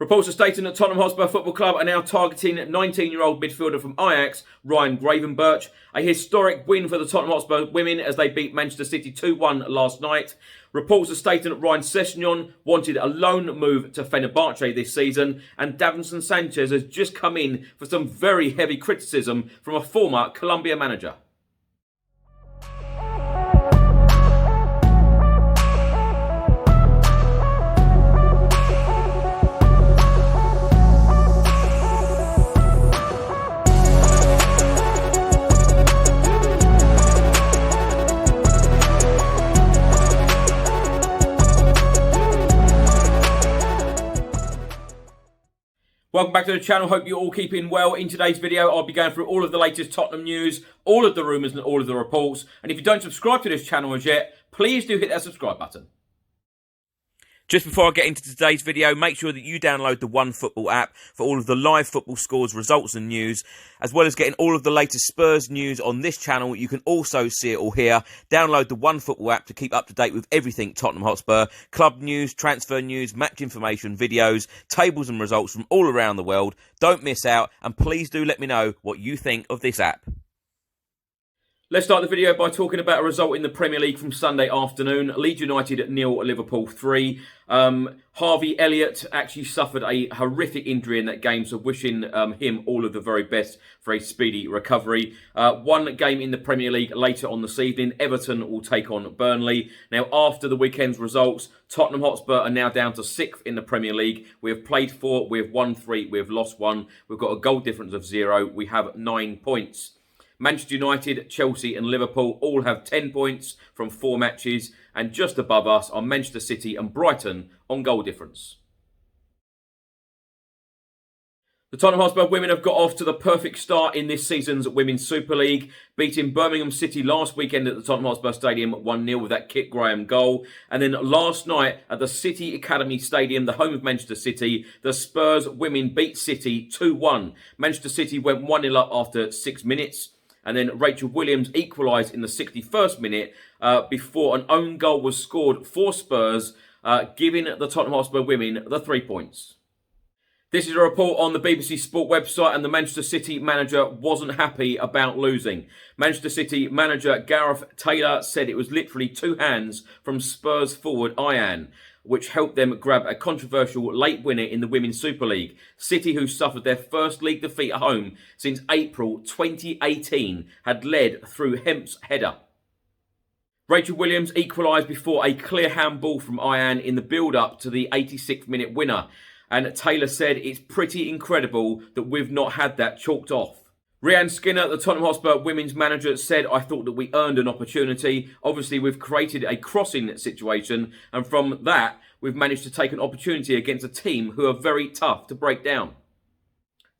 Reports are stating that Tottenham Hotspur Football Club are now targeting 19-year-old midfielder from Ajax, Ryan Gravenberch. A historic win for the Tottenham Hotspur women as they beat Manchester City 2-1 last night. Reports are stating that Ryan Sessegnon wanted a loan move to Fenerbahce this season, and Davinson Sanchez has just come in for some very heavy criticism from a former Colombia manager. Welcome back to the channel, hope you're all keeping well. In today's video, I'll be going through all of the latest Tottenham news, all of the rumours and all of the reports. And if you don't subscribe to this channel as yet, please do hit that subscribe button. Just before I get into today's video, make sure that you download the OneFootball app for all of the live football scores, results and news, as well as getting all of the latest Spurs news on this channel. You can also see it all here. Download the OneFootball app to keep up to date with everything Tottenham Hotspur, club news, transfer news, match information, videos, tables and results from all around the world. Don't miss out, and please do let me know what you think of this app. Let's start the video by talking about a result in the Premier League from Sunday afternoon. Leeds United 0, Liverpool 3. Harvey Elliott actually suffered a horrific injury in that game, so wishing him all of the very best for a speedy recovery. One game in the Premier League later on this evening. Everton will take on Burnley. Now, after the weekend's results, Tottenham Hotspur are now down to 6th in the Premier League. We have played 4, we have won 3, we have lost 1. We've got a goal difference of 0. We have 9 points. Manchester United, Chelsea and Liverpool all have 10 points from 4 matches, and just above us are Manchester City and Brighton on goal difference. The Tottenham Hotspur women have got off to the perfect start in this season's Women's Super League, beating Birmingham City last weekend at the Tottenham Hotspur Stadium 1-0 with that Kit Graham goal. And then last night at the City Academy Stadium, the home of Manchester City, the Spurs women beat City 2-1. Manchester City went 1-0 up after 6 minutes. And then Rachel Williams equalised in the 61st minute before an own goal was scored for Spurs, giving the Tottenham Hotspur women the 3 points. This is a report on the BBC Sport website, and the Manchester City manager wasn't happy about losing. Manchester City manager Gareth Taylor said it was literally 2 hands from Spurs forward Ian, which helped them grab a controversial late winner in the Women's Super League. City, who suffered their first league defeat at home since April 2018, had led through Hemp's header. Rachel Williams equalised before a clear handball from Ian in the build-up to the 86th minute winner. And Taylor said it's pretty incredible that we've not had that chalked off. Rhian Skinner, the Tottenham Hotspur women's manager, said, "I thought that we earned an opportunity. Obviously, we've created a crossing situation, and from that, we've managed to take an opportunity against a team who are very tough to break down."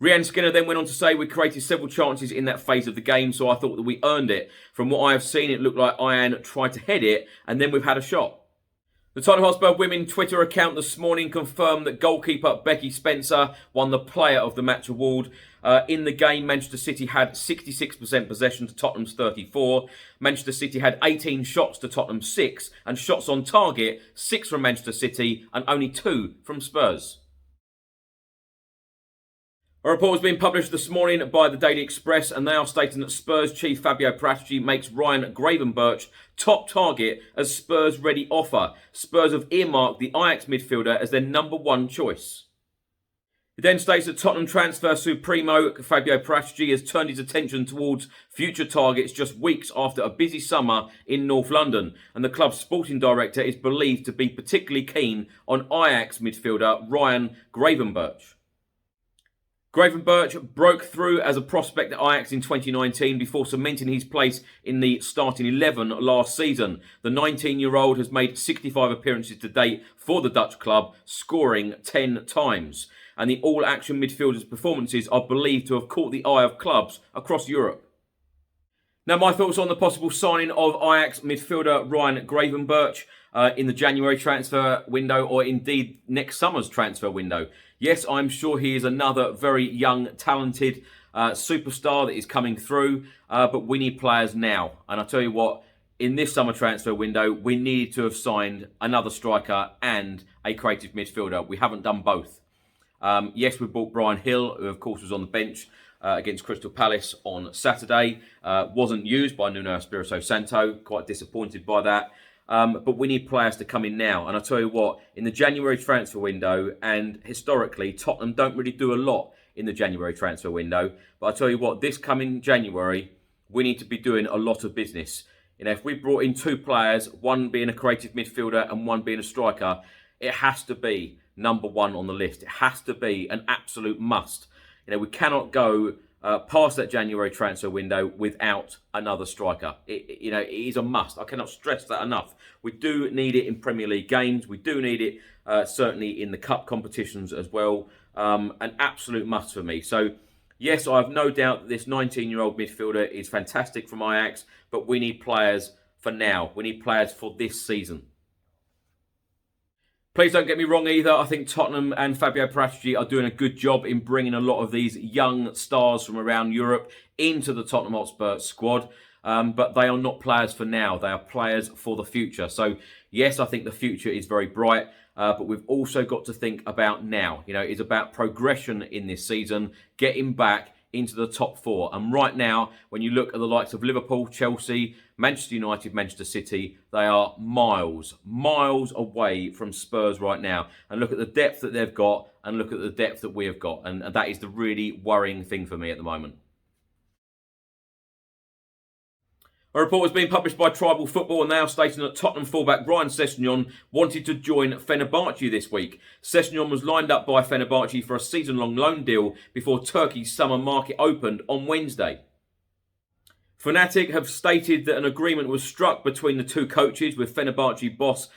Rhian Skinner then went on to say, "We created several chances in that phase of the game, so I thought that we earned it. From what I have seen, it looked like Ian tried to head it, and then we've had a shot." The Tottenham Hotspur women Twitter account this morning confirmed that goalkeeper Becky Spencer won the Player of the Match award. In the game, Manchester City had 66% possession to Tottenham's 34. Manchester City had 18 shots to Tottenham's 6, and shots on target, 6 from Manchester City and only 2 from Spurs. A report has been published this morning by the Daily Express, and they are stating that Spurs chief Fabio Paratici makes Ryan Gravenberch top target as Spurs ready offer. Spurs have earmarked the Ajax midfielder as their #1 choice. It then states that Tottenham transfer supremo Fabio Paratici has turned his attention towards future targets just weeks after a busy summer in North London, and the club's sporting director is believed to be particularly keen on Ajax midfielder Ryan Gravenberch. Gravenberch broke through as a prospect at Ajax in 2019 before cementing his place in the starting 11 last season. The 19-year-old has made 65 appearances to date for the Dutch club, scoring 10 times. And the all-action midfielder's performances are believed to have caught the eye of clubs across Europe. Now, my thoughts on the possible signing of Ajax midfielder Ryan Gravenberch in the January transfer window, or indeed next summer's transfer window. Yes, I'm sure he is another very young, talented superstar that is coming through, but we need players now. And I'll tell you what, in this summer transfer window, we need to have signed another striker and a creative midfielder. We haven't done both. Yes, we bought Brian Hill, who of course was on the bench against Crystal Palace on Saturday. Wasn't used by Nuno Espirito Santo. Quite disappointed by that. But we need players to come in now. And I tell you what, in the January transfer window, and historically, Tottenham don't really do a lot in the January transfer window. But I tell you what, this coming January, we need to be doing a lot of business. You know, if we brought in 2 players, one being a creative midfielder and one being a striker, it has to be number 1 on the list. It has to be an absolute must. You know, we cannot go past that January transfer window without another striker. It is a must. I cannot stress that enough. We do need it in Premier League games. We do need it certainly in the cup competitions as well. An absolute must for me. So, yes, I have no doubt that this 19-year-old midfielder is fantastic from Ajax, but we need players for now. We need players for this season. Please don't get me wrong either. I think Tottenham and Fabio Paratici are doing a good job in bringing a lot of these young stars from around Europe into the Tottenham Hotspur squad. But they are not players for now. They are players for the future. So, yes, I think the future is very bright. But we've also got to think about now. You know, it's about progression in this season, getting back into the top 4. And right now, when you look at the likes of Liverpool, Chelsea, Manchester United, Manchester City, they are miles away from Spurs right now. And look at the depth that they've got and look at the depth that we have got. And that is the really worrying thing for me at the moment. A report has been published by Tribal Football and they are stating that Tottenham fullback Ryan Sessegnon wanted to join Fenerbahce this week. Sessegnon was lined up by Fenerbahce for a season-long loan deal before Turkey's summer market opened on Wednesday. Fnatic have stated that an agreement was struck between the 2 coaches, with Fenerbahce boss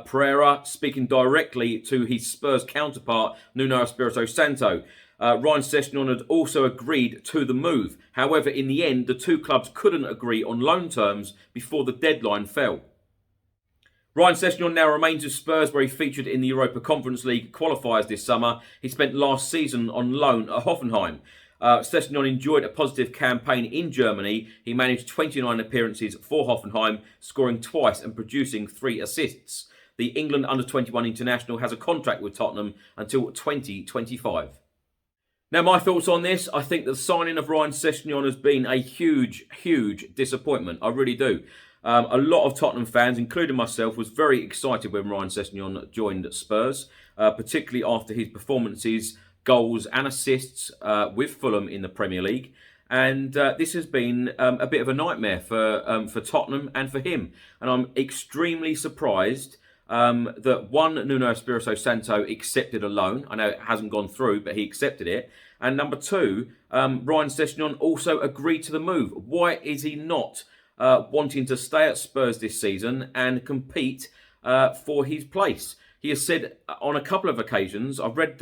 Pereira speaking directly to his Spurs counterpart Nuno Espirito Santo. Ryan Sessegnon had also agreed to the move. However, in the end, the 2 clubs couldn't agree on loan terms before the deadline fell. Ryan Sessegnon now remains with Spurs, where he featured in the Europa Conference League qualifiers this summer. He spent last season on loan at Hoffenheim. Sessegnon enjoyed a positive campaign in Germany. He managed 29 appearances for Hoffenheim, scoring twice and producing 3 assists. The England under-21 international has a contract with Tottenham until 2025. Now, my thoughts on this, I think the signing of Ryan Sessegnon has been a huge disappointment. I really do. A lot of Tottenham fans, including myself, was very excited when Ryan Sessegnon joined Spurs, particularly after his performances, goals and assists with Fulham in the Premier League. And this has been a bit of a nightmare for Tottenham and for him. And I'm extremely surprised that Nuno Espirito Santo accepted a loan. I know it hasn't gone through, but he accepted it. And number 2, Ryan Sessegnon also agreed to the move. Why is he not wanting to stay at Spurs this season and compete for his place? He has said on a couple of occasions, I've read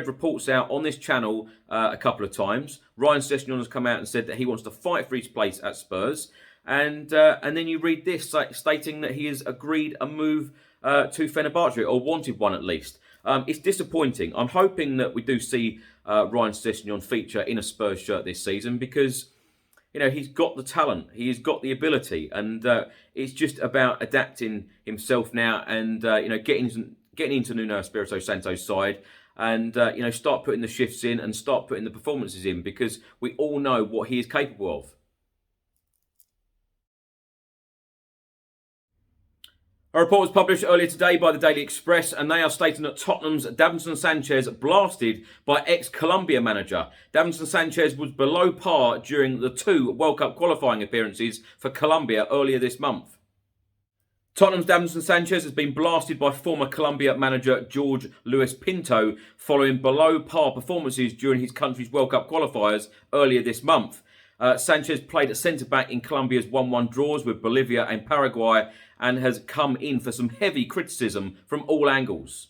reports out on this channel a couple of times. Ryan Sessegnon has come out and said that he wants to fight for his place at Spurs. And then you read this stating that he has agreed a move to Fenerbahce, or wanted one at least. It's disappointing. I'm hoping that we do see Ryan Sessegnon feature in a Spurs shirt this season, because you know he's got the talent, he's got the ability, and it's just about adapting himself now and getting into Nuno Espirito Santo's side. And, start putting the shifts in and start putting the performances in, because we all know what he is capable of. A report was published earlier today by the Daily Express, and they are stating that Tottenham's Davinson Sanchez blasted by ex-Colombia manager. Davinson Sanchez was below par during the 2 World Cup qualifying appearances for Colombia earlier this month. Tottenham's Davinson Sanchez has been blasted by former Colombia manager Jorge Luis Pinto following below-par performances during his country's World Cup qualifiers earlier this month. Sanchez played at centre-back in Colombia's 1-1 draws with Bolivia and Paraguay and has come in for some heavy criticism from all angles.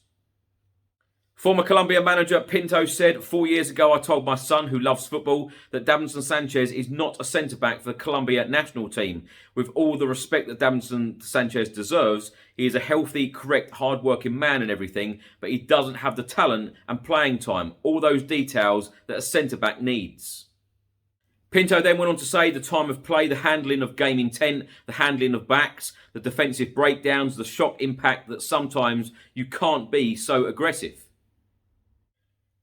Former Colombia manager Pinto said, 4 years ago I told my son, who loves football, that Davinson Sanchez is not a centre-back for the Colombia national team. With all the respect that Davinson Sanchez deserves, he is a healthy, correct, hard-working man and everything, but he doesn't have the talent and playing time, all those details that a centre-back needs. Pinto then went on to say the time of play, the handling of game intent, the handling of backs, the defensive breakdowns, the shock impact that sometimes you can't be so aggressive.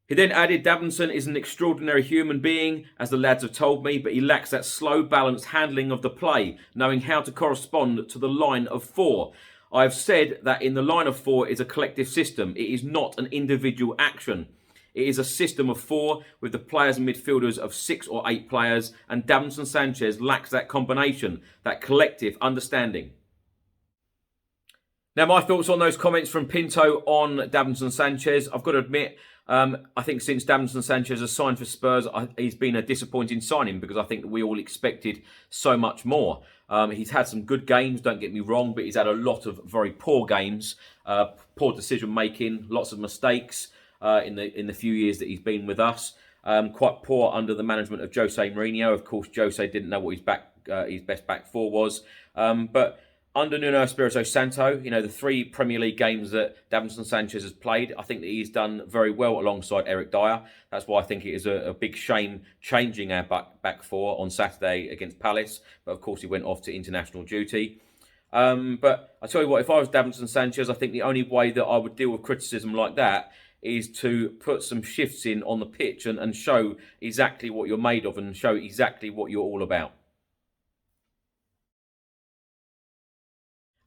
He then added, Davinson is an extraordinary human being, as the lads have told me, but he lacks that slow, balanced handling of the play, knowing how to correspond to the line of four. I have said that in the line of four is a collective system. It is not an individual action. It is a system of four with the players and midfielders of 6 or 8 players, and Davinson Sanchez lacks that combination, that collective understanding. Now, my thoughts on those comments from Pinto on Davinson Sanchez. I've got to admit, I think since Davinson Sanchez has signed for Spurs, he's been a disappointing signing because I think we all expected so much more. He's had some good games, don't get me wrong, but he's had a lot of very poor games, poor decision making, lots of mistakes in the few years that he's been with us. Quite poor under the management of Jose Mourinho. Of course, Jose didn't know what his best back four was, but under Nuno Espirito Santo, you know, the 3 Premier League games that Davinson Sanchez has played, I think that he's done very well alongside Eric Dyer. That's why I think it is a big shame changing our back four on Saturday against Palace. But of course, he went off to international duty. But I tell you what, if I was Davinson Sanchez, I think the only way that I would deal with criticism like that is to put some shifts in on the pitch and show exactly what you're made of and show exactly what you're all about.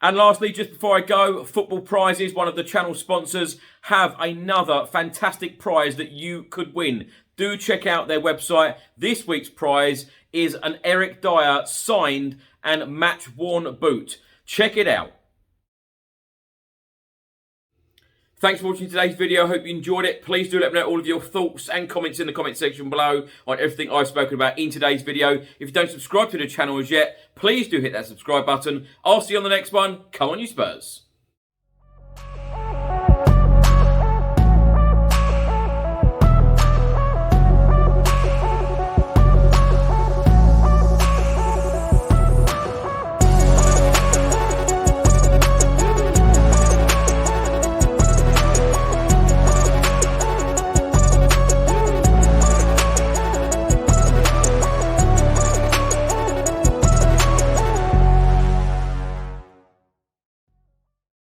And lastly, just before I go, Football Prizes, one of the channel sponsors, have another fantastic prize that you could win. Do check out their website. This week's prize is an Eric Dyer signed and match-worn boot. Check it out. Thanks for watching today's video. I hope you enjoyed it. Please do let me know all of your thoughts and comments in the comment section below on everything I've spoken about in today's video. If you don't subscribe to the channel as yet, please do hit that subscribe button. I'll see you on the next one. Come on, you Spurs.